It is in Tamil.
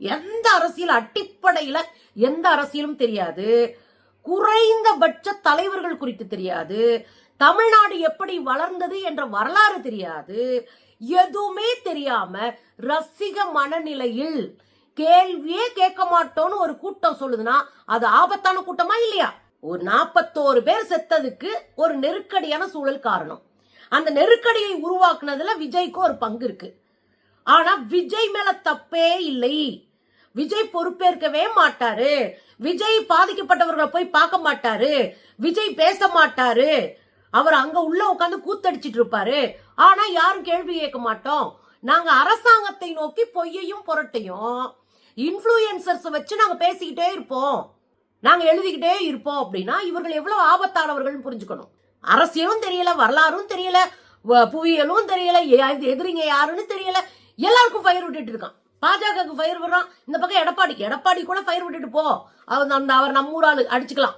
எந்த அரசியல் அடிப்படையில எந்த அரசியலும் தெரியாது. குறைந்தபட்ச தலைவர்கள் குறித்து தெரியாது. தமிழ்நாடு எப்படி வளர்ந்தது என்ற வரலாறு தெரியாது. எதுவுமே தெரியாம ரசிக மனநிலையில் கேள்வியே கேட்க மாட்டோம்னு ஒரு கூட்டம் சொல்லுதுன்னா அது ஆபத்தான கூட்டமா இல்லையா? ஒரு 41 பேர் செத்ததுக்கு ஒரு நெருக்கடியான சூழல் காரணம். அந்த நெருக்கடியை உருவாக்குனதுல விஜய்க்கு ஒரு பங்கு இருக்கு. ஆனா விஜய் மேல தப்பே இல்லை. விஜய் பொறுப்பேற்கவே மாட்டாரு. விஜய் பாதிக்கப்பட்டவர்களை போய் பார்க்க மாட்டாரு. விஜய் பேச மாட்டாரு. அவர் அங்க உள்ள உட்காந்து கூத்தடிச்சிட்டு இருப்பாரு. ஆனா யாரும் கேள்வி கேட்க மாட்டோம். நாங்க அரசாங்கத்தை நோக்கி பொய்யையும் புரட்டையும் இன்ஃப்ளூயன்சர்ஸ் வச்சு நாங்க பேசிக்கிட்டே இருப்போம், நாங்க எழுதிக்கிட்டே இருப்போம் அப்படின்னா இவர்கள் எவ்வளவு ஆபத்தானவர்கள் புரிஞ்சுக்கணும். அரசியலும் தெரியல, வரலாறும் தெரியல, புவியியலும் தெரியல, எதிரிங்க யாருன்னு தெரியல. எல்லாருக்கும் ஃபயர் விட்டுட்டு இருக்கான். பாஜகவுக்கு ஃபயர் விடுறான். இந்த பக்கம் எடப்பாடி கூட ஃபயர் விட்டுட்டு போ, அவர் நம்ம ஊராளு அடிச்சுக்கலாம்.